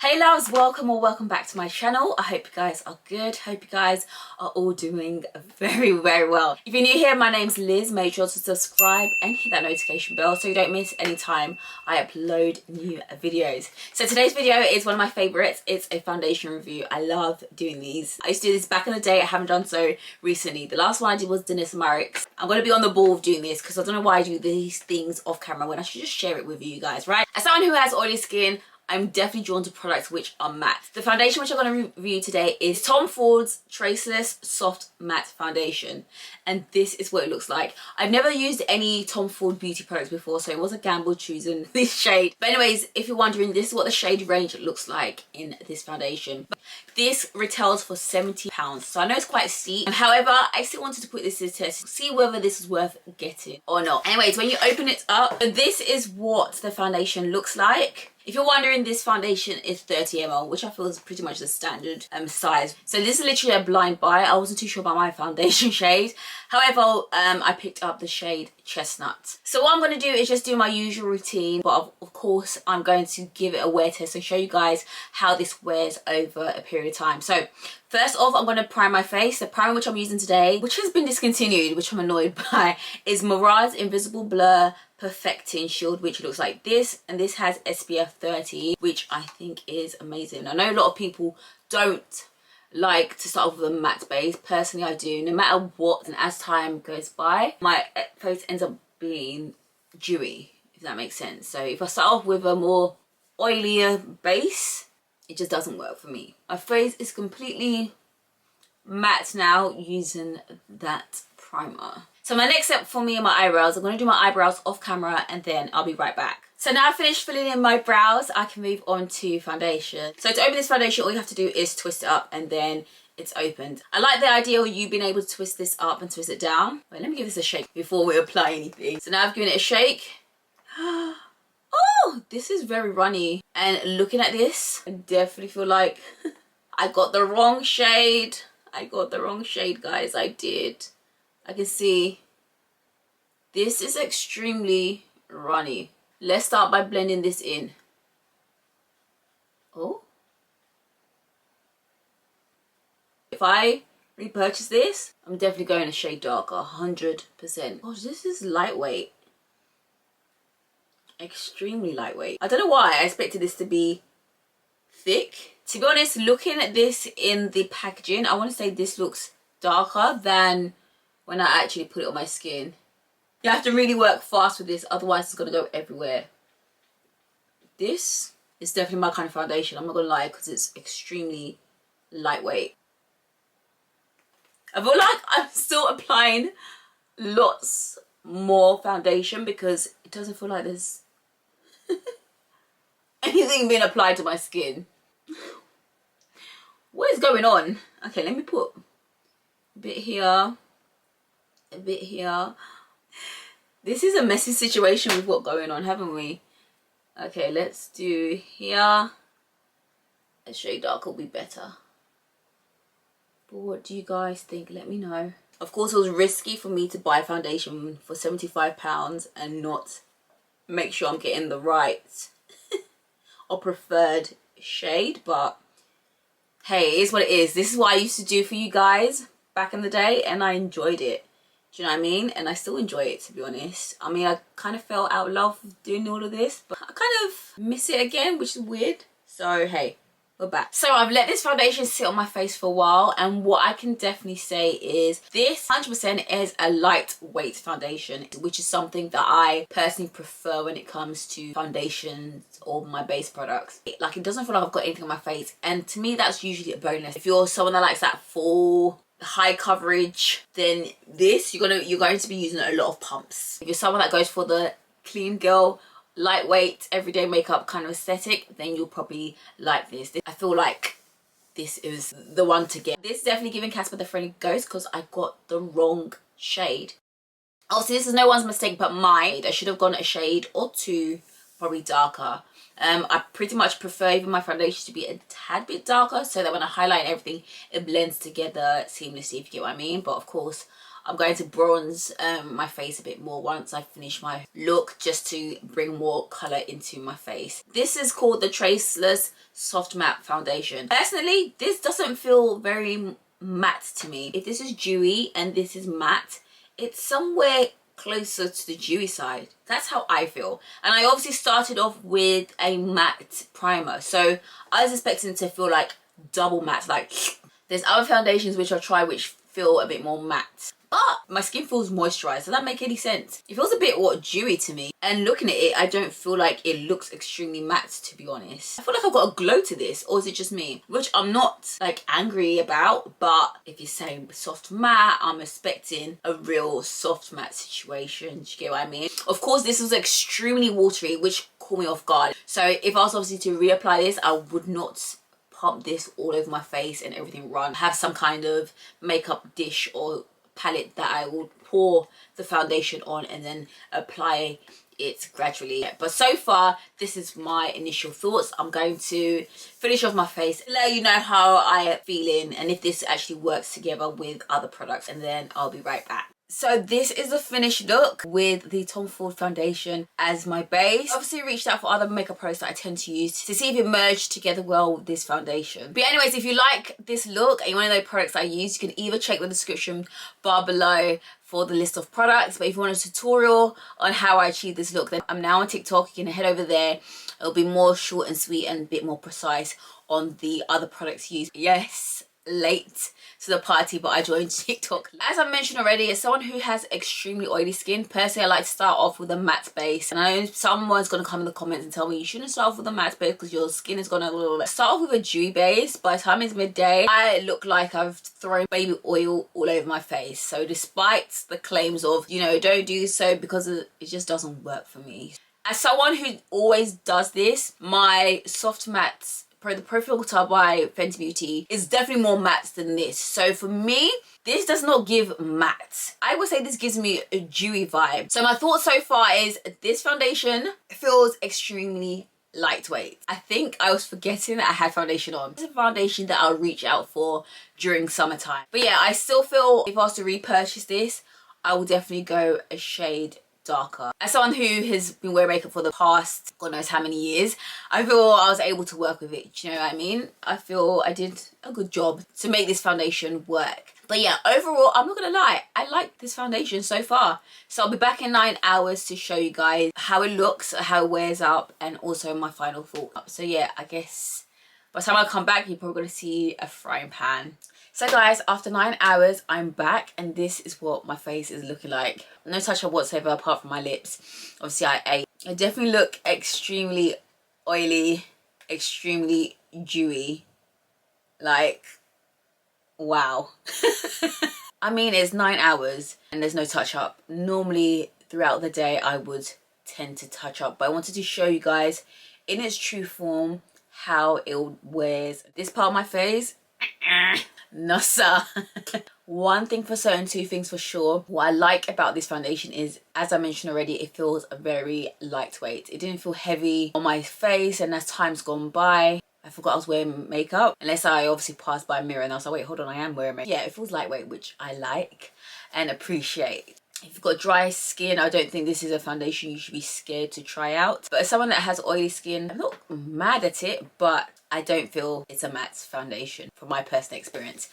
Hey loves, welcome or welcome back to my channel. I hope you guys are good. Hope you guys are all doing very well. If you're new here, my name's Liz. Make sure to subscribe and hit that notification bell so you don't miss any time I upload new videos. So today's video is one of my favorites. It's a foundation review. I love doing these. I used to do this back in the day. I haven't done so recently. The last one I did was Dennis Marrick's. I'm going to be on the ball of doing this because I don't know why I do these things off camera when I should just share it with you guys, right? As someone who has oily skin, I'm definitely drawn to products which are matte. The foundation which I'm going to review today is Tom Ford's Traceless Soft Matte Foundation. And this is what it looks like. I've never used any Tom Ford beauty products before, so it was a gamble choosing this shade. But anyways, if you're wondering, this is what the shade range looks like in this foundation. This retails for £70, so I know it's quite steep. However, I still wanted to put this to the test, see whether this is worth getting or not. Anyways, when you open it up, this is what the foundation looks like. If you're wondering, this foundation is 30ml, which I feel is pretty much the standard size. So this is literally a blind buy. I wasn't too sure about my foundation shade. However, I picked up the shade Chestnut. So what I'm going to do is just do my usual routine, but of course I'm going to give it a wear test and show you guys how this wears over a period of time. So first off, I'm going to prime my face. The primer which I'm using today, which has been discontinued, which I'm annoyed by, is Murad's Invisible Blur Perfecting Shield, which looks like this, and this has SPF 30, which I think is amazing. I know a lot of people don't like to start off with a matte base. Personally, I do. No matter what, and as time goes by, my face ends up being dewy, if that makes sense. So if I start off with a more oilier base, it just doesn't work for me. My face is completely matte now using that primer. So my next step for me are my eyebrows. I'm going to do my eyebrows off camera and then I'll be right back. So now I've finished filling in my brows, I can move on to foundation. So to open this foundation, all you have to do is twist it up and then it's opened. I like the idea of you being able to twist this up and twist it down. Wait, let me give this a shake before we apply anything. So now I've given it a shake. Oh, this is very runny. And looking at this, I definitely feel like I got the wrong shade. I got the wrong shade, guys. I did. I can see this is extremely runny. Let's start by blending this in. Oh. If I repurchase this, I'm definitely going a shade darker, 100%. Oh, this is lightweight. Extremely lightweight. I don't know why I expected this to be thick. To be honest, looking at this in the packaging, I want to say this looks darker than when I actually put it on my skin. You have to really work fast with this, otherwise it's going to go everywhere. This is definitely my kind of foundation, I'm not going to lie, because it's extremely lightweight. I feel like I'm still applying lots more foundation because it doesn't feel like there's anything being applied to my skin. What is going on? Okay, let me put a bit here. A bit here. This is a messy situation with what's going on, haven't we? Okay, let's do here. A shade dark will be better. But what do you guys think? Let me know. Of course, it was risky for me to buy foundation for £75 and not make sure I'm getting the right or preferred shade, but hey, it is what it is. This is what I used to do for you guys back in the day and I enjoyed it. Do you know what I mean? And I still enjoy it, to be honest. I mean, I kind of fell out of love with doing all of this, but I kind of miss it again, which is weird. So, hey, we're back. So I've let this foundation sit on my face for a while, and what I can definitely say is this 100% is a lightweight foundation, which is something that I personally prefer when it comes to foundations or my base products. Like, it doesn't feel like I've got anything on my face, and to me, that's usually a bonus. If you're someone that likes that full high coverage, then this you're going to be using a lot of pumps. If you're someone that goes for the clean girl, lightweight, everyday makeup kind of aesthetic, then you'll probably like this. I feel like this is the one to get. This is definitely giving Casper the Friendly Ghost because I got the wrong shade. Obviously, this is no one's mistake but mine. I should have gone a shade or two, probably darker. I pretty much prefer even my foundation to be a tad bit darker so that when I highlight everything, it blends together seamlessly, if you get what I mean. But of course, I'm going to bronze my face a bit more once I finish my look, just to bring more colour into my face. This is called the Traceless Soft Matte Foundation. Personally, this doesn't feel very matte to me. If this is dewy and this is matte, it's somewhere closer to the dewy side. That's how I feel. And I obviously started off with a matte primer, so I was expecting to feel like double matte. Like, there's other foundations which I try which feel a bit more matte, but my skin feels moisturized. Does that make any sense? It feels a bit dewy to me, and looking at it, I don't feel like it looks extremely matte, to be honest. I feel like I've got a glow to this, or is it just me? Which I'm not like angry about, but if you're saying soft matte, I'm expecting a real soft matte situation. Do you get what I mean? Of course, this was extremely watery, which caught me off guard. So if I was obviously to reapply this, I would not pump this all over my face and everything run. Have some kind of makeup dish or palette that I will pour the foundation on and then apply it gradually. But so far, this is my initial thoughts. I'm going to finish off my face, let you know how I am feeling and if this actually works together with other products, and then I'll be right back. So this is the finished look with the Tom Ford foundation as my base. Obviously reached out for other makeup products that I tend to use to see if it merged together well with this foundation. But anyways, if you like this look and you want to know products I use, you can either check the description bar below for the list of products. But if you want a tutorial on how I achieve this look, then I'm now on TikTok. You can head over there. It'll be more short and sweet and a bit more precise on the other products used. Yes, late to the party, but I joined TikTok. As I mentioned already, as someone who has extremely oily skin, personally I like to start off with a matte base. And I know someone's gonna come in the comments and tell me you shouldn't start off with a matte base because your skin is gonna start off with a dewy base. By the time it's midday, I look like I've thrown baby oil all over my face. So despite the claims of, you know, don't do so, because it just doesn't work for me. As someone who always does this, my soft matte, the Pro Filter by Fenty Beauty, is definitely more matte than this. So for me, this does not give matte. I would say this gives me a dewy vibe. So my thoughts so far is this foundation feels extremely lightweight. I think I was forgetting that I had foundation on. It's a foundation that I'll reach out for during summertime. But yeah, I still feel if I was to repurchase this, I will definitely go a shade darker. As someone who has been wearing makeup for the past God knows how many years, I feel I was able to work with it. Do you know what I mean? I feel I did a good job to make this foundation work. But yeah, overall, I'm not gonna lie, I like this foundation so far. So I'll be back in 9 hours to show you guys how it looks, how it wears up, and also my final thought. So yeah, I guess by the time I come back, you're probably gonna see a frying pan. So guys, after 9 hours, I'm back, and this is what my face is looking like. No touch up whatsoever apart from my lips. Obviously I ate. I definitely look extremely oily, extremely dewy. Like, wow. I mean, it's 9 hours and there's no touch up. Normally throughout the day I would tend to touch up, but I wanted to show you guys in its true form how it wears this part of my face. No sir. One thing for certain, two things for sure. What I like about this foundation is, as I mentioned already, it feels very lightweight. It didn't feel heavy on my face, and as time's gone by, I forgot I was wearing makeup. Unless I obviously passed by a mirror and I was like, wait, hold on, I am wearing makeup. Yeah, it feels lightweight, which I like and appreciate. If you've got dry skin, I don't think this is a foundation you should be scared to try out. But as someone that has oily skin, I'm not mad at it, but I don't feel it's a matte foundation from my personal experience.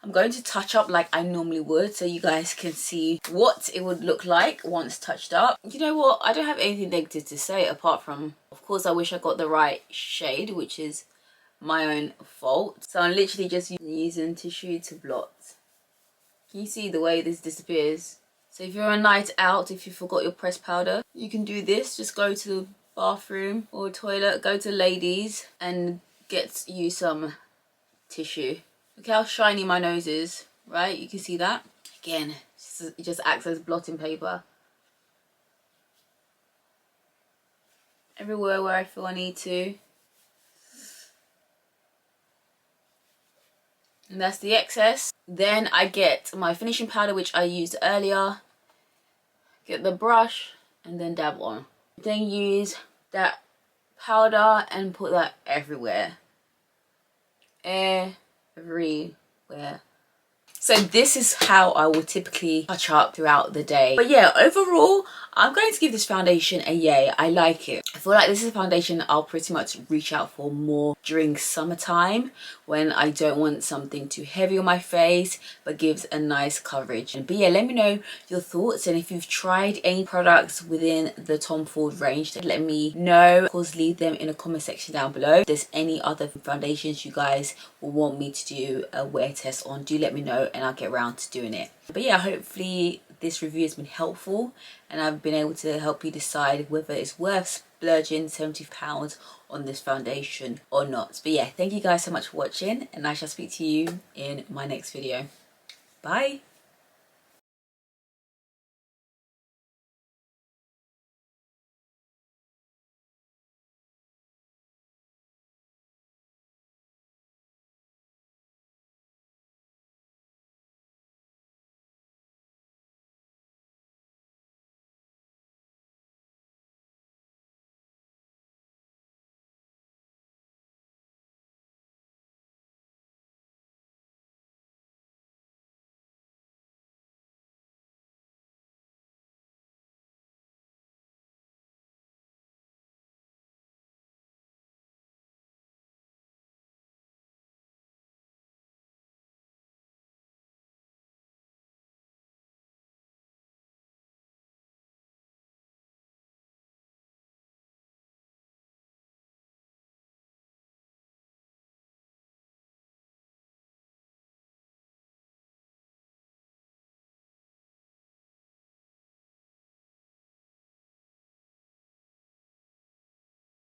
I'm going to touch up like I normally would so you guys can see what it would look like once touched up. You know what? I don't have anything negative to say apart from, of course, I wish I got the right shade, which is my own fault. So I'm literally just using tissue to blot. Can you see the way this disappears? So if you're on a night out, if you forgot your pressed powder, you can do this. Just go to the bathroom or toilet, go to ladies and get you some tissue. Look how shiny my nose is, right? You can see that. Again, it just acts as blotting paper. Everywhere where I feel I need to. And that's the excess. Then I get my finishing powder, which I used earlier. Get the brush and then dab on. Then use that powder and put that everywhere. Everywhere. So this is how I would typically touch up throughout the day. But yeah, overall, I'm going to give this foundation a yay. I like it. I feel like this is a foundation I'll pretty much reach out for more during summertime when I don't want something too heavy on my face but gives a nice coverage. But yeah, let me know your thoughts, and if you've tried any products within the Tom Ford range, let me know. Of course, leave them in the comment section down below. If there's any other foundations you guys will want me to do a wear test on, do let me know and I'll get around to doing it. But yeah, hopefully this review has been helpful and I've been able to help you decide whether it's worth splurging £70 on this foundation or not. But yeah, thank you guys so much for watching, and I shall speak to you in my next video. Bye.